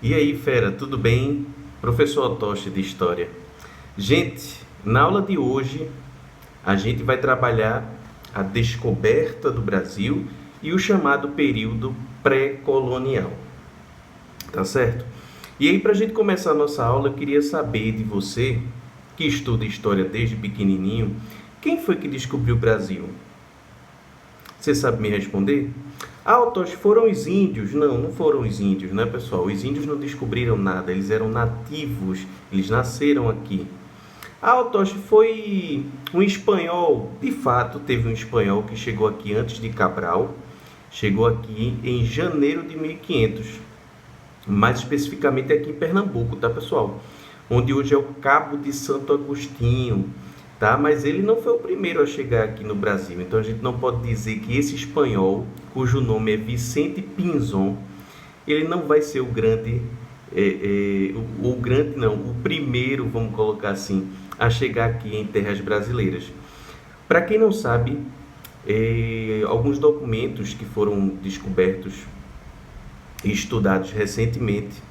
E aí, fera, tudo bem? Professor Otoshi de História. Gente, na aula de hoje a gente vai trabalhar a descoberta do Brasil e o chamado período pré-colonial, tá certo? E aí, para a gente começar a nossa aula, eu queria saber de você, que estuda história desde pequenininho, quem foi que descobriu o Brasil? Você sabe me responder? Ah, Otoshi, foram os índios? Não, não foram os índios, né, pessoal? Os índios não descobriram nada, eles eram nativos, eles nasceram aqui. Ah, Otoshi, foi um espanhol. De fato, teve um espanhol que chegou aqui antes de Cabral, chegou aqui em janeiro de 1500, mais especificamente aqui em Pernambuco, tá, pessoal? Onde hoje é o Cabo de Santo Agostinho, tá? Mas ele não foi o primeiro a chegar aqui no Brasil. Então a gente não pode dizer que esse espanhol, cujo nome é Vicente Pinzón, ele não vai ser o grande, o grande não, o primeiro, vamos colocar assim, a chegar aqui em terras brasileiras. Para quem não sabe, alguns documentos que foram descobertos e estudados recentemente,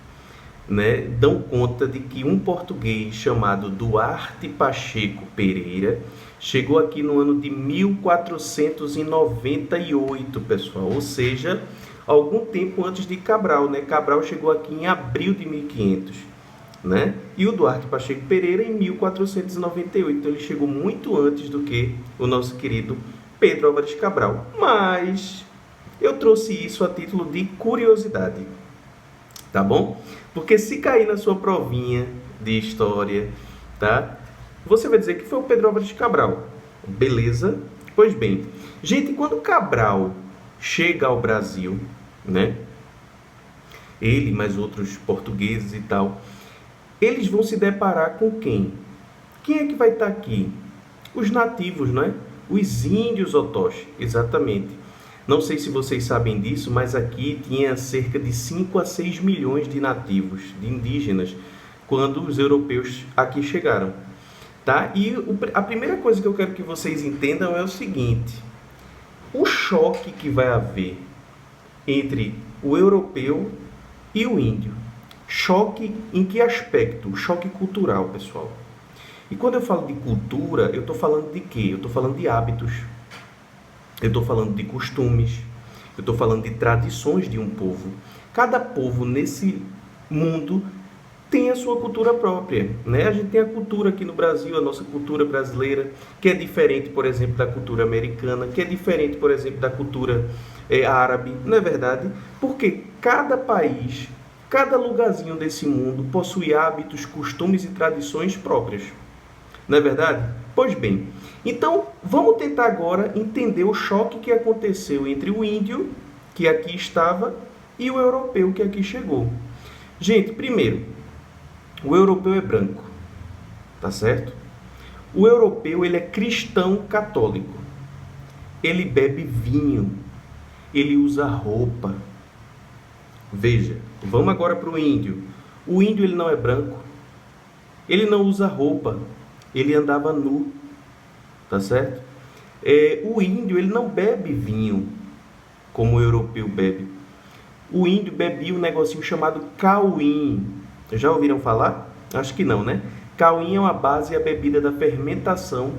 né, dão conta de que um português chamado Duarte Pacheco Pereira chegou aqui no ano de 1498, pessoal, ou seja, algum tempo antes de Cabral, né? Cabral chegou aqui em abril de 1500, né? E o Duarte Pacheco Pereira em 1498, então ele chegou muito antes do que o nosso querido Pedro Álvares Cabral. Mas eu trouxe isso a título de curiosidade, tá bom? Porque se cair na sua provinha de história, tá? Você vai dizer que foi o Pedro Álvares Cabral. Beleza? Pois bem, gente, quando Cabral chega ao Brasil, né? Ele mais outros portugueses e tal, eles vão se deparar com quem? Quem é que vai estar aqui? Os nativos, né? Os índios, Otoshi, exatamente. Não sei se vocês sabem disso, mas aqui tinha cerca de 5 a 6 milhões de nativos, de indígenas, quando os europeus aqui chegaram. Tá? E a primeira coisa que eu quero que vocês entendam é o seguinte: o choque que vai haver entre o europeu e o índio. Choque em que aspecto? O choque cultural, pessoal. E quando eu falo de cultura, eu estou falando de quê? Eu estou falando de hábitos. Eu estou falando de costumes, eu estou falando de tradições de um povo. Cada povo nesse mundo tem a sua cultura própria, né? A gente tem a cultura aqui no Brasil, a nossa cultura brasileira, que é diferente, por exemplo, da cultura americana, que é diferente, por exemplo, da cultura árabe, não é verdade? Porque cada país, cada lugarzinho desse mundo possui hábitos, costumes e tradições próprias, não é verdade? Pois bem, então vamos tentar agora entender o choque que aconteceu entre o índio, que aqui estava, e o europeu, que aqui chegou. Gente, primeiro, o europeu é branco, tá certo? O europeu, ele é cristão católico. Ele bebe vinho, ele usa roupa. Veja, vamos agora para o índio. O índio, ele não é branco, ele não usa roupa, ele andava nu, tá certo? O índio, ele não bebe vinho como o europeu bebe. O índio bebia um negocinho chamado cauim. Já ouviram falar? Acho que não, né? Cauim é uma base, a bebida da fermentação.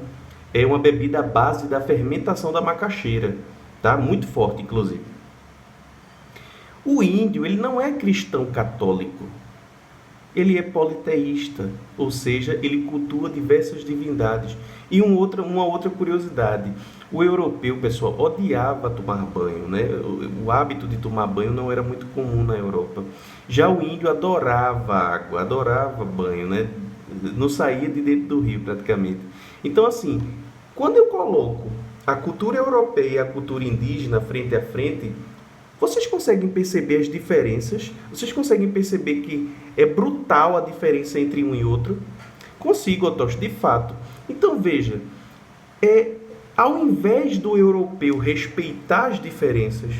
É uma bebida à base da fermentação da macaxeira, tá? Muito forte, inclusive. O índio, ele não é cristão católico. Ele é politeísta, ou seja, ele cultua diversas divindades. E uma outra curiosidade, o europeu, pessoal, odiava tomar banho, né? O hábito de tomar banho não era muito comum na Europa. Já o índio adorava água, adorava banho, né? Não saía de dentro do rio praticamente. Então, assim, quando eu coloco a cultura europeia e a cultura indígena frente a frente, vocês conseguem perceber as diferenças? Vocês conseguem perceber que é brutal a diferença entre um e outro? Consigo, Otoshi, de fato. Então, veja, ao invés do europeu respeitar as diferenças,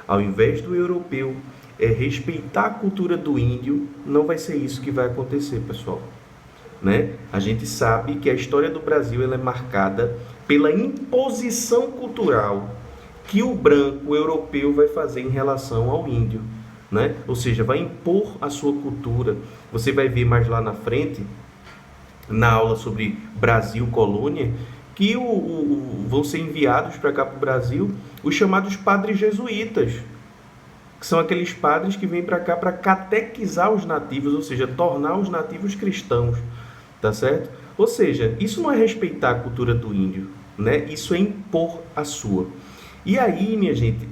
ao invés do europeu respeitar a cultura do índio, não vai ser isso que vai acontecer, pessoal. Né? A gente sabe que a história do Brasil ela é marcada pela imposição cultural que o branco, o europeu, vai fazer em relação ao índio. né? Ou seja, vai impor a sua cultura. Você vai ver mais lá na frente, na aula sobre Brasil Colônia, que vão ser enviados para cá para o Brasil os chamados padres jesuítas, que são aqueles padres que vêm para cá para catequizar os nativos, ou seja, tornar os nativos cristãos, tá certo? Ou seja, isso não é respeitar a cultura do índio, né? Isso é impor a sua. E aí, minha gente,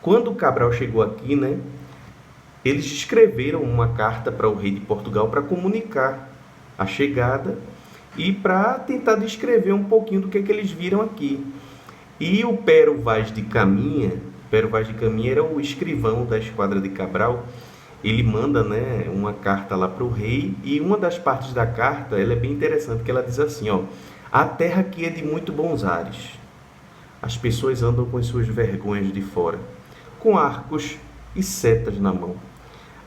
quando o Cabral chegou aqui, né, eles escreveram uma carta para o rei de Portugal para comunicar a chegada e para tentar descrever um pouquinho do que eles viram aqui. E o Pero Vaz de Caminha era o escrivão da esquadra de Cabral. Ele manda, né, uma carta lá para o rei, e uma das partes da carta ela é bem interessante, que ela diz assim, ó: a terra aqui é de muito bons ares. As pessoas andam com as suas vergonhas de fora, com arcos e setas na mão.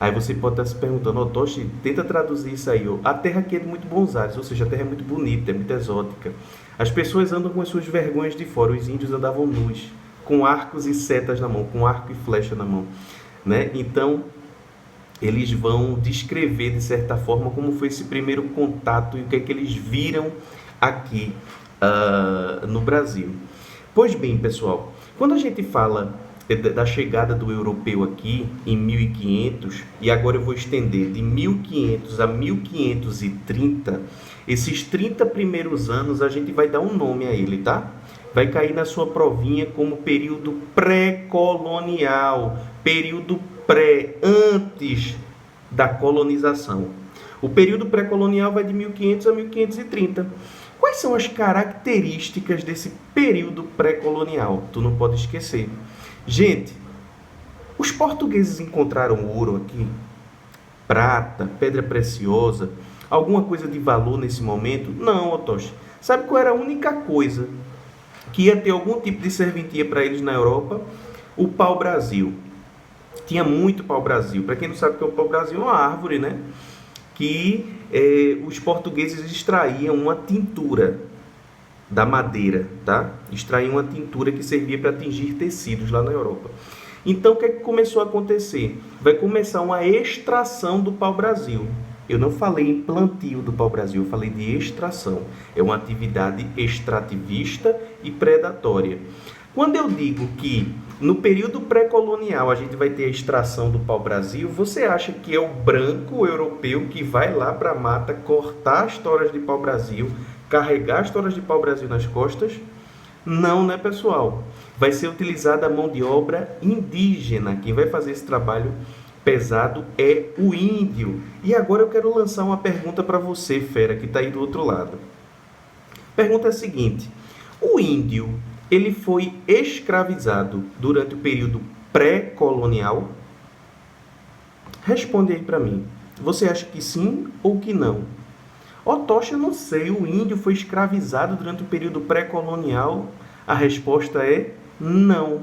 Aí você pode estar se perguntando, Toshi, tenta traduzir isso aí, ó. A terra aqui é de muito bons ares, ou seja, a terra é muito bonita, é muito exótica. As pessoas andam com as suas vergonhas de fora, os índios andavam nus, com arcos e setas na mão, com arco e flecha na mão, né? Então, eles vão descrever, de certa forma, como foi esse primeiro contato e o que é que eles viram aqui no Brasil. Pois bem, pessoal, quando a gente fala da chegada do europeu aqui em 1500, e agora eu vou estender de 1500 a 1530, esses 30 primeiros anos a gente vai dar um nome a ele, tá? Vai cair na sua provinha como período pré-colonial, período antes da colonização. O período pré-colonial vai de 1500 a 1530. Quais são as características desse período pré-colonial? Tu não pode esquecer. Gente, os portugueses encontraram ouro aqui, prata, pedra preciosa, alguma coisa de valor nesse momento? Não, Otoshi. Sabe qual era a única coisa que ia ter algum tipo de serventia para eles na Europa? O pau-brasil. Tinha muito pau-brasil. Para quem não sabe o que é o pau-brasil, é uma árvore, né? Que os portugueses extraíam uma tintura da madeira, tá? Extraíam uma tintura que servia para tingir tecidos lá na Europa. Então, o que é que começou a acontecer? Vai começar uma extração do pau-brasil. Eu não falei em plantio do pau-brasil, eu falei de extração. É uma atividade extrativista e predatória. Quando eu digo que no período pré-colonial a gente vai ter a extração do pau-brasil, você acha que é o branco europeu que vai lá para a mata cortar as toras de pau-brasil, carregar as toras de pau-brasil nas costas? Não, né, pessoal? Vai ser utilizada a mão de obra indígena. Quem vai fazer esse trabalho pesado é o índio. E agora eu quero lançar uma pergunta para você, fera, que está aí do outro lado. A pergunta é a seguinte: o índio, ele foi escravizado durante o período pré-colonial? Responde aí para mim. Você acha que sim ou que não? Otoshi, eu não sei. O índio foi escravizado durante o período pré-colonial? A resposta é não.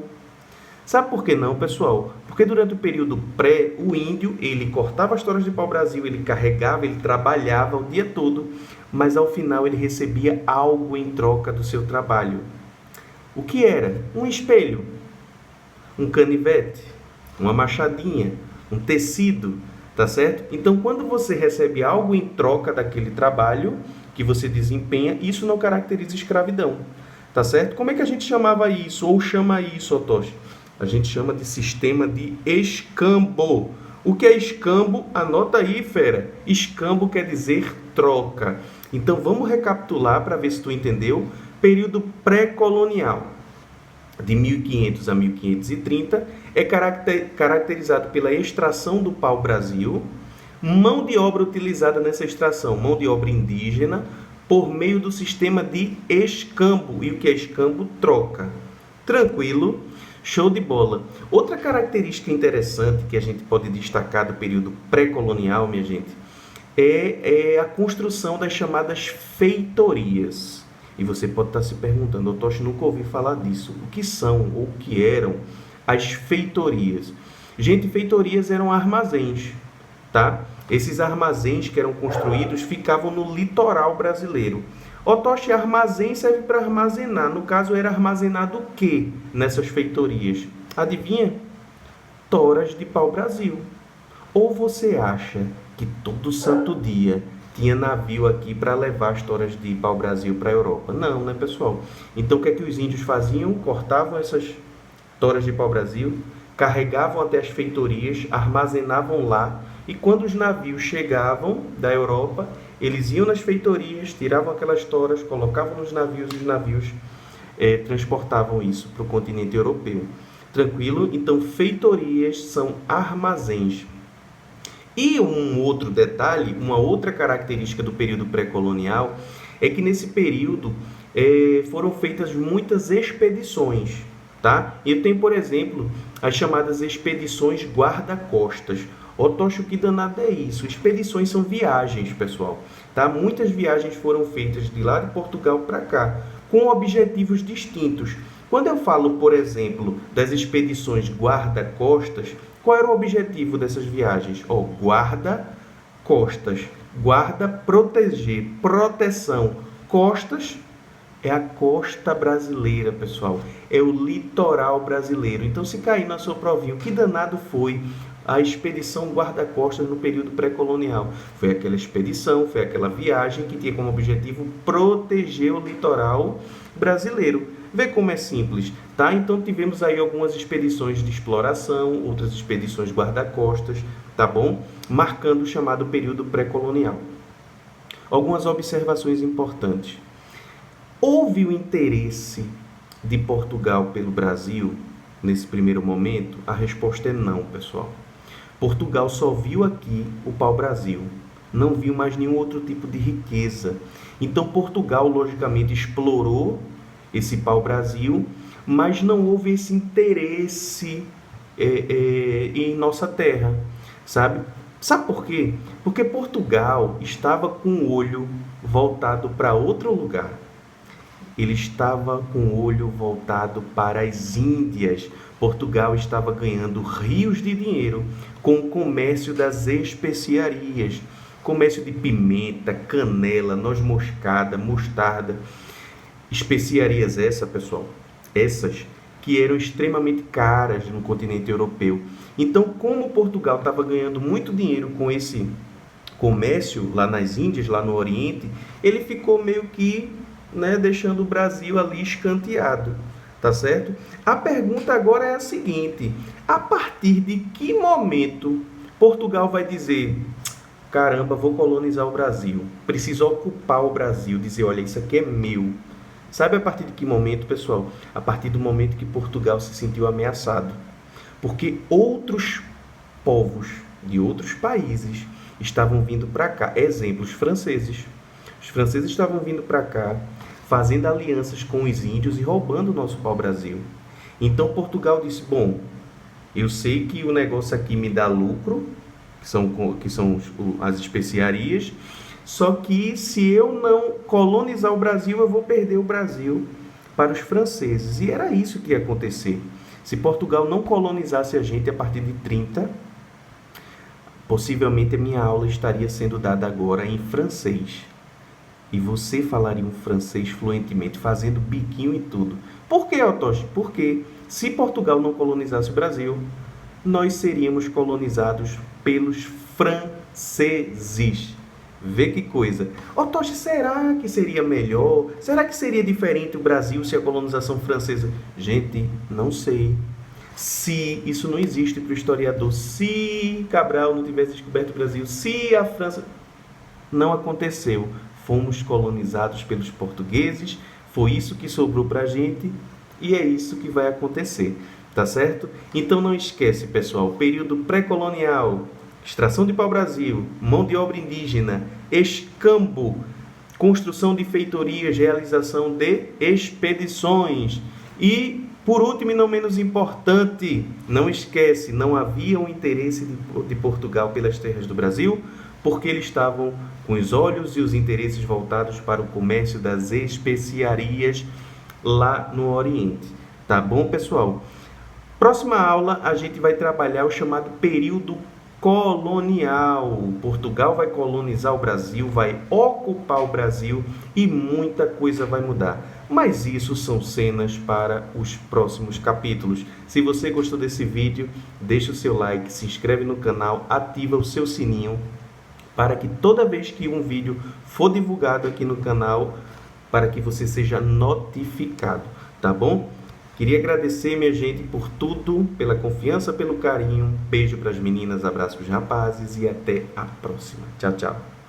Sabe por que não, pessoal? Porque durante o período pré, o índio, ele cortava as toras de pau-brasil, ele carregava, ele trabalhava o dia todo, mas ao final ele recebia algo em troca do seu trabalho. O que era? Um espelho, um canivete, uma machadinha, um tecido, tá certo? Então, quando você recebe algo em troca daquele trabalho que você desempenha, isso não caracteriza escravidão, tá certo? Como é que a gente chamava isso, ou chama isso, Otoshi? A gente chama de sistema de escambo. O que é escambo? Anota aí, fera. Escambo quer dizer troca. Então, vamos recapitular para ver se tu entendeu. Período pré-colonial, de 1500 a 1530, é caracterizado pela extração do pau-brasil, mão de obra utilizada nessa extração, mão de obra indígena, por meio do sistema de escambo. E o que é escambo? Troca. Tranquilo? Show de bola. Outra característica interessante que a gente pode destacar do período pré-colonial, minha gente, é a construção das chamadas feitorias. E você pode estar se perguntando, eu nunca ouvi falar disso. O que são ou o que eram as feitorias? Gente, feitorias eram armazéns, tá? Esses armazéns que eram construídos ficavam no litoral brasileiro. Otoshi, armazém serve para armazenar. No caso, era armazenado o que nessas feitorias? Adivinha? toras de pau-brasil. Ou você acha que todo santo dia tinha navio aqui para levar as toras de pau-brasil para a Europa? Não, né, pessoal? Então, o que é que os índios faziam? Cortavam essas toras de pau-brasil, carregavam até as feitorias, armazenavam lá, e quando os navios chegavam da Europa, eles iam nas feitorias, tiravam aquelas toras, colocavam nos navios, e os navios transportavam isso para o continente europeu. Tranquilo? Então, feitorias são armazéns. E um outro detalhe, uma outra característica do período pré-colonial, é que nesse período foram feitas muitas expedições, tá? Eu tenho, por exemplo, as chamadas expedições guarda-costas. Otócio, que danado é isso? Expedições são viagens, pessoal, tá? Muitas viagens foram feitas de lá de Portugal para cá, com objetivos distintos. Quando eu falo, por exemplo, das expedições guarda-costas, qual era o objetivo dessas viagens? Guarda-costas. Guarda, proteger, proteção. Costas é a costa brasileira, pessoal. É o litoral brasileiro. Então, se cair na sua provinha, que danado foi a expedição guarda-costas no período pré-colonial? Foi aquela expedição, foi aquela viagem que tinha como objetivo proteger o litoral brasileiro. Vê como é simples, tá? Então, tivemos aí algumas expedições de exploração, outras expedições guarda-costas, tá bom? Marcando o chamado período pré-colonial. Algumas observações importantes. Houve o interesse de Portugal pelo Brasil nesse primeiro momento? A resposta é não, pessoal. Portugal só viu aqui o pau-brasil, não viu mais nenhum outro tipo de riqueza. Então, Portugal, logicamente, explorou esse pau-brasil, mas não houve esse interesse em nossa terra, sabe? Sabe por quê? Porque Portugal estava com o olho voltado para outro lugar. Ele estava com o olho voltado para as Índias. Portugal estava ganhando rios de dinheiro com o comércio das especiarias, comércio de pimenta, canela, noz moscada, mostarda. Especiarias essas que eram extremamente caras no continente europeu. Então, como Portugal estava ganhando muito dinheiro com esse comércio lá nas Índias, lá no Oriente, ele ficou meio que, deixando o Brasil ali escanteado, tá certo? A pergunta agora é a seguinte: a partir de que momento Portugal vai dizer: caramba, vou colonizar o Brasil, preciso ocupar o Brasil, dizer, olha, isso aqui é meu? Sabe a partir de que momento, pessoal? A partir do momento que Portugal se sentiu ameaçado. Porque outros povos de outros países estavam vindo para cá. Exemplo, os franceses. Os franceses estavam vindo para cá, fazendo alianças com os índios e roubando o nosso pau-brasil. Então Portugal disse, bom, eu sei que o negócio aqui me dá lucro, que são as especiarias, só que se eu não colonizar o Brasil, eu vou perder o Brasil para os franceses. E era isso que ia acontecer. Se Portugal não colonizasse a gente a partir de 30, possivelmente a minha aula estaria sendo dada agora em francês. E você falaria um francês fluentemente, fazendo biquinho e tudo. Por que, Otoshi? Porque se Portugal não colonizasse o Brasil, nós seríamos colonizados pelos franceses. Vê que coisa. Otoshi, será que seria melhor? Será que seria diferente o Brasil se a colonização francesa... Gente, não sei. Se isso não existe para o historiador, se Cabral não tivesse descoberto o Brasil, se a França... Não aconteceu. Fomos colonizados pelos portugueses, foi isso que sobrou para a gente e é isso que vai acontecer, tá certo? Então não esquece, pessoal, período pré-colonial, extração de pau-brasil, mão de obra indígena, escambo, construção de feitorias, realização de expedições e, por último e não menos importante, não esquece, não havia um interesse de Portugal pelas terras do Brasil, porque eles estavam com os olhos e os interesses voltados para o comércio das especiarias lá no Oriente. Tá bom, pessoal? Próxima aula, a gente vai trabalhar o chamado período colonial. Portugal vai colonizar o Brasil, vai ocupar o Brasil e muita coisa vai mudar. Mas isso são cenas para os próximos capítulos. Se você gostou desse vídeo, deixa o seu like, se inscreve no canal, ativa o seu sininho para que toda vez que um vídeo for divulgado aqui no canal, para que você seja notificado, tá bom? Queria agradecer, minha gente, por tudo, pela confiança, pelo carinho. Beijo para as meninas, abraço para os rapazes e até a próxima. Tchau, tchau.